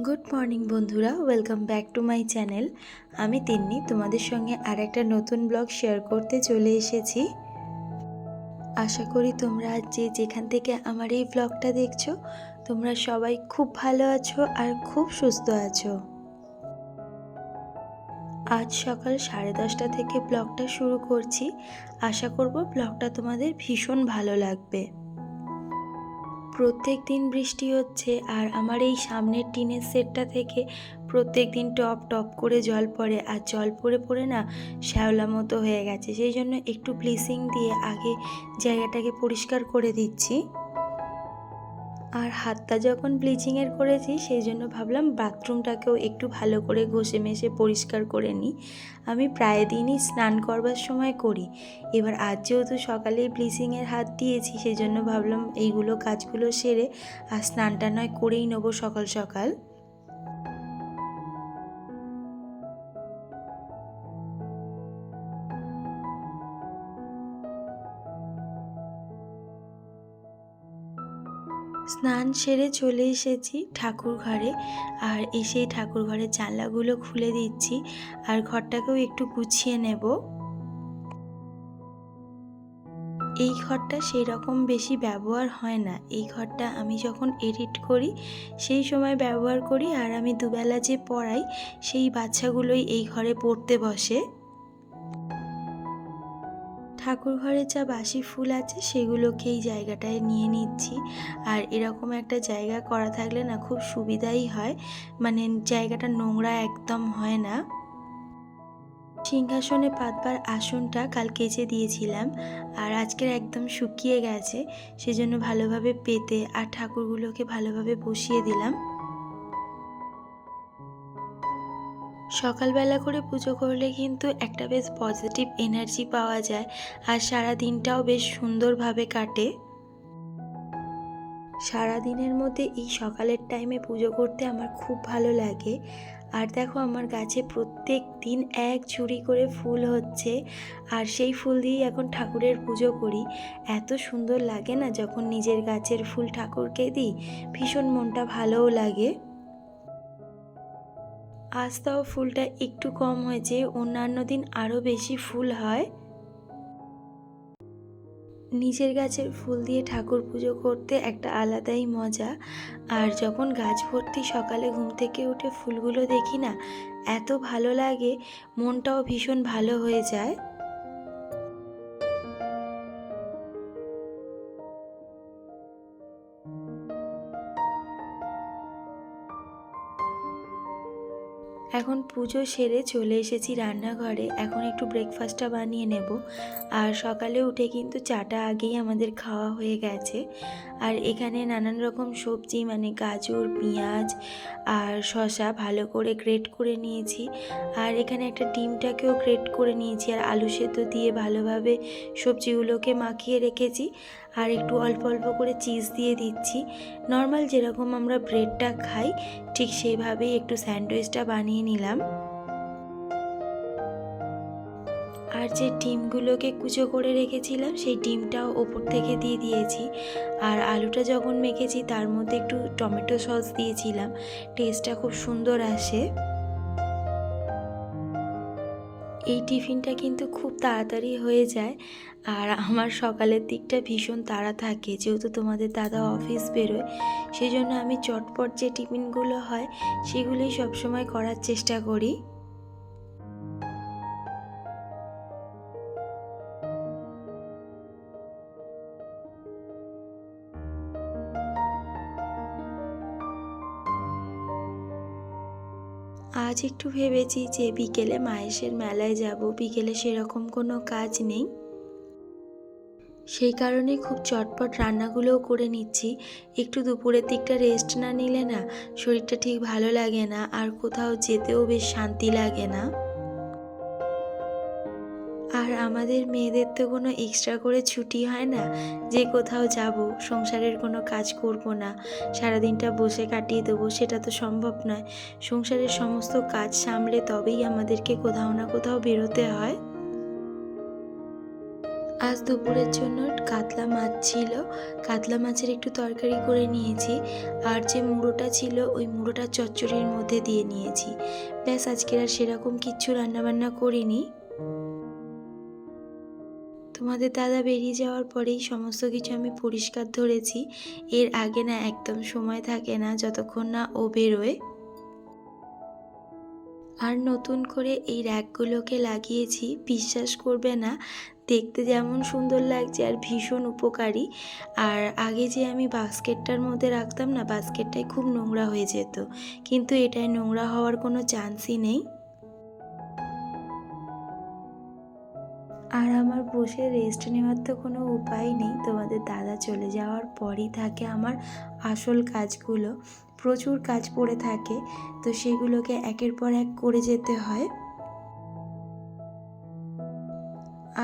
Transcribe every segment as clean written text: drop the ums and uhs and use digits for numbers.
Good morning বন্ধুরা, welcome back to my channel. আমি তিন্নি তোমাদের সঙ্গে আর একটা নতুন ব্লগ শেয়ার করতে চলে এসেছি। আশা করি তোমরা যে যেখান থেকে আমার এই ব্লগটা দেখছো তোমরা সবাই খুব ভালো আছো আর খুব সুস্থ আছো। আজ সকাল 10:30 থেকে ব্লগটা শুরু করছি। আশা করব ব্লগটা তোমাদের ভীষণ ভালো লাগবে। প্রত্যেক দিন বৃষ্টি হচ্ছে আর আমার এই সামনের টিনের সেটটা থেকে প্রত্যেক দিন টপ টপ করে জল পড়ে, আর জল পড়ে পড়ে না শ্যাওলা মতো হয়ে গেছে। সেই জন্য একটু ব্লিচিং দিয়ে আগে জায়গাটাকে পরিষ্কার করে দিচ্ছি। আর হাতটা যখন ব্লিচিংয়ের করেছি সেই জন্য ভাবলাম বাথরুমটাকেও একটু ভালো করে ঘষে মেশে পরিষ্কার করে নিই। আমি প্রায় দিনই স্নান করবার সময় করি। এবার আজ যেহেতু সকালেই ব্লিচিংয়ের হাত দিয়েছি সেই জন্য ভাবলাম এইগুলো কাজগুলো সেরে আর স্নানটা নয় করেই নেবো সকাল সকাল। স্নান সেরে চলে এসেছি ঠাকুর ঘরে, আর এসেই ঠাকুর ঘরের জানলাগুলো খুলে দিচ্ছি আর ঘরটাকেও একটু গুছিয়ে নেব। এই ঘরটা সেই রকম বেশি ব্যবহার হয় না। এই ঘরটা আমি যখন এডিট করি সেই সময় ব্যবহার করি, আর আমি দুবেলা যে পড়াই সেই বাচ্চাগুলোই এই ঘরে পড়তে বসে। ঠাকুর ঘরে যা বাসি ফুল আছে সেগুলোকে এই জায়গাটায় নিয়ে নিচ্ছি। আর এরকম একটা জায়গা করা থাকলে না খুব সুবিধাই হয়, মানে জায়গাটা নোংরা একদম হয় না। সিংহাসনে পাতবার আসনটা কাল কেচে দিয়েছিলাম, আর আজকের একদম শুকিয়ে গেছে, সেজন্য ভালোভাবে পেতে আর ঠাকুরগুলোকে ভালোভাবে বসিয়ে দিলাম। সকালবেলা করে পুজো করলে কিন্তু একটা বেশ পজিটিভ এনার্জি পাওয়া যায়, আর সারা দিনটাও বেশ সুন্দরভাবে কাটে। সারা দিনের মধ্যে এই সকালের টাইমে পুজো করতে আমার খুব ভালো লাগে। আর দেখো আমার গাছে প্রত্যেক দিন এক ঝুড়ি করে ফুল হচ্ছে, আর সেই ফুল দিয়েই এখন ঠাকুরের পুজো করি। এত সুন্দর লাগে না যখন নিজের গাছের ফুল ঠাকুরকে দিই, ভীষণ মনটা ভালোও লাগে। আজ তাও ফুলটা একটু কম হয়েছে, অন্যান্য দিন আরও বেশি ফুল হয়। নিজের গাছের ফুল দিয়ে ঠাকুর পুজো করতে একটা আলাদাই মজা। আর যখন গাছ ভর্তি সকালে ঘুম থেকে উঠে ফুলগুলো দেখি না, এত ভালো লাগে, মনটাও ভীষণ ভালো হয়ে যায়। এখন পুজো সেরে চলে এসেছি রান্নাঘরে। এখন একটু ব্রেকফাস্টটা বানিয়ে নেব। আর সকালে উঠে কিন্তু চাটা আগেই আমাদের খাওয়া হয়ে গেছে। আর এখানে নানান রকম সবজি মানে গাজর, পেঁয়াজ আর শসা ভালো করে গ্রেট করে নিয়েছি। আর এখানে একটা ডিমটাকেও গ্রেট করে নিয়েছি, আর আলু সেদ্ধ দিয়ে ভালোভাবে সবজিগুলোকে মাখিয়ে রেখেছি। আর একটু অল্প অল্প করে চিজ দিয়ে দিচ্ছি। নর্মাল যেরকম আমরা ব্রেডটা খাই ঠিক সেইভাবেই একটু স্যান্ডউইচটা বানিয়ে নিলাম। আর যে ডিমগুলোকে কুচো করে রেখেছিলাম সেই ডিমটাও ওপর থেকে দিয়ে দিয়েছি। আর আলুটা যখন মেখেছি তার মধ্যে একটু টমেটো সস দিয়েছিলাম, টেস্টটা খুব সুন্দর আসে। এই টিফিনটা কিন্তু খুব তাড়াতাড়ি হয়ে যায়, আর আমার সকালের দিকটা ভীষণ তাড়া থাকে যেহেতু তোমাদের দাদা অফিস বেরোয়। সেই জন্য আমি চটপট যে টিফিনগুলো হয় সেগুলোই সবসময় করার চেষ্টা করি। আজ একটু ভেবেছি যে বিকেলে মাহেশের মেলায় যাব, বিকেলে সেরকম কোনো কাজ নেই, সেই কারণে খুব চটপট রান্নাগুলোও করে নিচ্ছি। একটু দুপুরের দিকটা রেস্ট না নিলে না শরীরটা ঠিক ভালো লাগে না, আর কোথাও যেতেও বেশ শান্তি লাগে না। আর আমাদের মেয়েদের তো কোনো এক্সট্রা করে ছুটি হয় না যে কোথাও যাব, সংসারের কোনো কাজ করব না, সারাদিনটা বসে কাটিয়ে দেবো, সেটা তো সম্ভব নয়। সংসারের সমস্ত কাজ সামলে তবেই আমাদেরকে কোথাও না কোথাও বেরোতে হয়। আজ দুপুরের জন্য কাতলা মাছ ছিল, কাতলা মাছের একটু তরকারি করে নিয়েছি। আর যে মুড়োটা ছিল ওই মুড়োটা চচ্চড়ির মধ্যে দিয়ে নিয়েছি। ব্যাস, আজকের আর সেরকম কিচ্ছু রান্নাবান্না করিনি। তোমাদের দাদা বেরিয়ে যাওয়ার পরেই সমস্ত কিছু আমি পরিষ্কার ধরেছি। এর আগে না একদম সময় থাকে না যতক্ষণ না ও বেরোয়। আর নতুন করে এই র্যাকগুলোকে লাগিয়েছি, বিশ্বাস করবে না, দেখতে যেমন সুন্দর লাগছে আর ভীষণ উপকারী। আর আগে যে আমি বাস্কেটটার মধ্যে রাখতাম না, বাস্কেটটাই খুব নোংরা হয়ে যেত, কিন্তু এটায় নোংরা হওয়ার কোনো চান্সই নেই। আর আমার বসে রেস্ট নেওয়ার তো কোনো উপায় নেই। তোমাদের দাদা চলে যাওয়ার পরই থাকে আমার আসল কাজগুলো। প্রচুর কাজ পড়ে থাকে, তো সেগুলোকে একের পর এক করে যেতে হয়।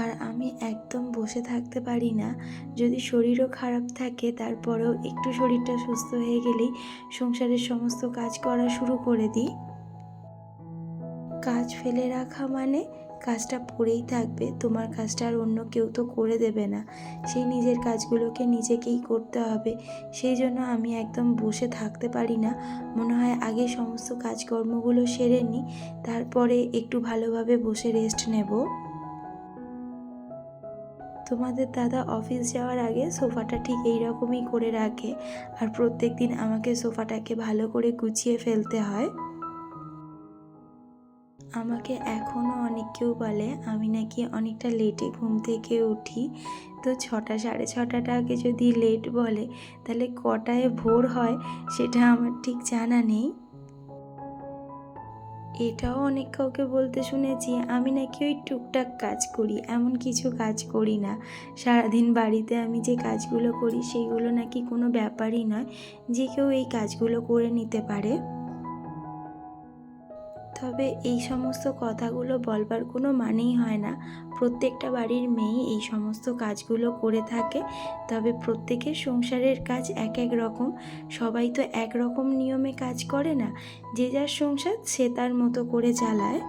আর আমি একদম বসে থাকতে পারি না। যদি শরীরও খারাপ থাকে তারপরেও একটু শরীরটা সুস্থ হয়ে গেলেই সংসারের সমস্ত কাজ করা শুরু করে দিই। কাজ ফেলে রাখা মানে কাজটা পড়েই থাকবে, তোমার কাজটা আর অন্য কেউ তো করে দেবে না, সেই নিজের কাজগুলোকে নিজেকেই করতে হবে। সেই জন্য আমি একদম বসে থাকতে পারি না। মনে হয় আগে সমস্ত কাজকর্মগুলো সেরে নিই, তারপরে একটু ভালোভাবে বসে রেস্ট নেব। তোমাদের দাদা অফিস যাওয়ার আগে সোফাটা ঠিক এই রকমই করে রাখে, আর প্রত্যেক দিন আমাকে সোফাটাকে ভালো করে গুছিয়ে ফেলতে হয়। আমাকে এখনও অনেক কেউ বলে আমি নাকি অনেকটা লেটে ঘুম থেকে উঠি। তো 6টা সাড়ে 6টাটা আগে যদি লেট বলে, তাহলে কটায় ভোর হয় সেটা আমার ঠিক জানা নেই। এটাও অনেক কাউকে বলতে শুনেছি আমি নাকি ওই টুকটাক কাজ করি, এমন কিছু কাজ করি না। সারাদিন বাড়িতে আমি যে কাজগুলো করি সেইগুলো নাকি কোনো ব্যাপারই নয়, যে কেউ এই কাজগুলো করে নিতে পারে। তবে এই সমস্ত কথাগুলো বলবার কোনো মানেই হয় না। প্রত্যেকটা বাড়ির মেয়েই এই সমস্ত কাজগুলো করে থাকে। তবে প্রত্যেকের সংসারের কাজ এক এক রকম, সবাই তো একরকম নিয়মে কাজ করে না। যে যার সংসার সে তার মতো করে চালায়।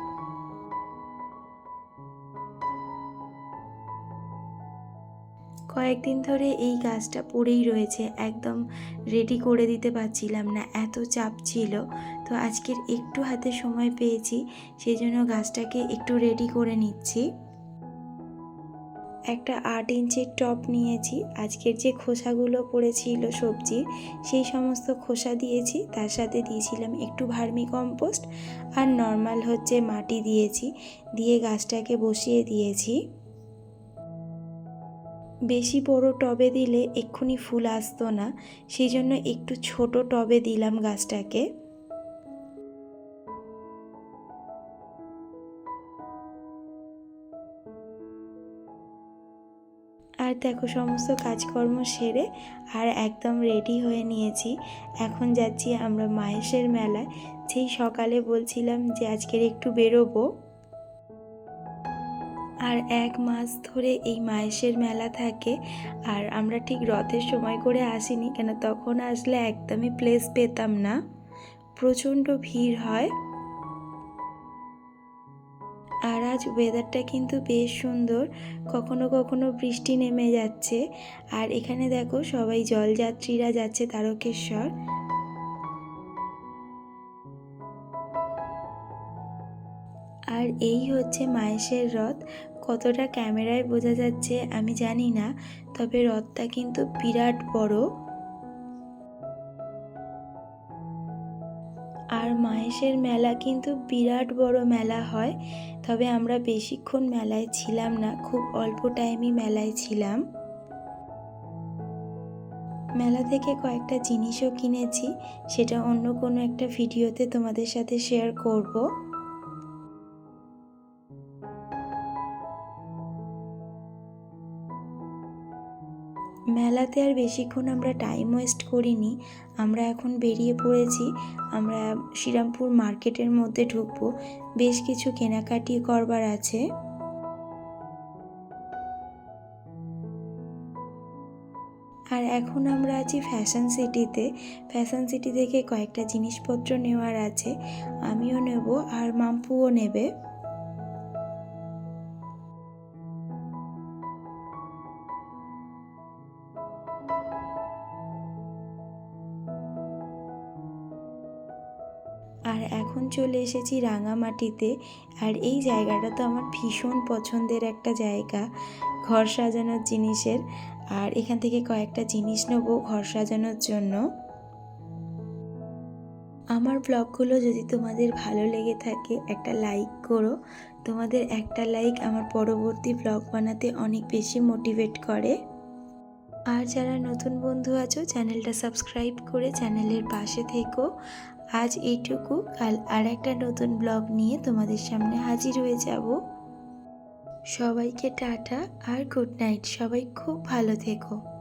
কয়েকদিন ধরে এই গাছটা পড়েই রয়েছে, একদম রেডি করে দিতে পারছিলাম না, এত চাপ ছিল। তো আজকের একটু হাতে সময় পেয়েছি, সেই জন্য গাছটাকে একটু রেডি করে নিচ্ছি। একটা 8 ইঞ্চির টব নিয়েছি। আজকের যে খোসাগুলো পড়েছিল সবজি, সেই সমস্ত খোসা দিয়েছি, তার সাথে দিয়েছিলাম একটু ভার্মি কম্পোস্ট আর নর্মাল হচ্ছে মাটি দিয়েছি, দিয়ে গাছটাকে বসিয়ে দিয়েছি। বেশি বড় টবে দিলে এক্ষুনি ফুল আসতো না, সেই জন্য একটু ছোট টবে দিলাম গাছটাকে। আর দেখো সমস্ত কাজকর্ম সেরে আর একদম রেডি হয়ে নিয়েছি। এখন যাচ্ছি আমরা মাহেশের মেলায়। সেই সকালে বলছিলাম যে আজকের একটু বেরোবো। আর 1 মাস ধরে এই মাহেশের মেলা থাকে। আর আমরা ঠিক রথের সময় করে আসিনি, কেন তখন আসলে একদমই প্লেস পেতাম না, প্রচণ্ড ভিড় হয়। আর আজ ওয়েদারটা কিন্তু বেশ সুন্দর, কখনো কখনো বৃষ্টি নেমে যাচ্ছে। আর এখানে দেখো সবাই জলযাত্রীরা যাচ্ছে তারকেশ্বর। আর এই হচ্ছে মাহেশের রথ। কতটা ক্যামেরায় বোঝা যাচ্ছে আমি জানি না, তবে রথটা কিন্তু বিরাট বড়। আর মাহেশের মেলা কিন্তু বিরাট বড় মেলা হয়। তবে আমরা বেশিক্ষণ মেলায় ছিলাম না, খুব অল্প টাইমই মেলায় ছিলাম। মেলা থেকে কয়েকটা জিনিসও কিনেছি, সেটা অন্য কোনো একটা ভিডিওতে তোমাদের সাথে শেয়ার করব। মেলাতে আর বেশিক্ষণ আমরা টাইম ওয়েস্ট করিনি, আমরা এখন বেরিয়ে পড়েছি। আমরা শ্রীরামপুর মার্কেটের মধ্যে ঢুকবো, বেশ কিছু কেনাকাটি করবার আছে। আর এখন আমরা আছি ফ্যাশন সিটিতে। ফ্যাশন সিটি থেকে কয়েকটা জিনিসপত্র নেওয়ার আছে, আমিও নেব আর মাম্পুও নেবে। আর এখন চলে এসেছি রাঙামাটিতে। আর এই জায়গাটা তো আমার ভীষণ পছন্দের একটা জায়গা ঘর সাজানোর জিনিসের। আর এখান থেকে কয়েকটা জিনিস নেবো ঘর সাজানোর জন্য। আমার ব্লগগুলো যদি তোমাদের ভালো লেগে থাকে একটা লাইক করো। তোমাদের একটা লাইক আমার পরবর্তী ব্লগ বানাতে অনেক বেশি মোটিভেট করে। আর যারা নতুন বন্ধু আছো চ্যানেলটা সাবস্ক্রাইব করে চ্যানেলের পাশে থেকো। আজ এইটুকু, কাল আর একটা নতুন ব্লগ নিয়ে তোমাদের সামনে হাজির হয়ে যাব। সবাইকে টাটা আর গুড নাইট। সবাই খুব ভালো থেকো।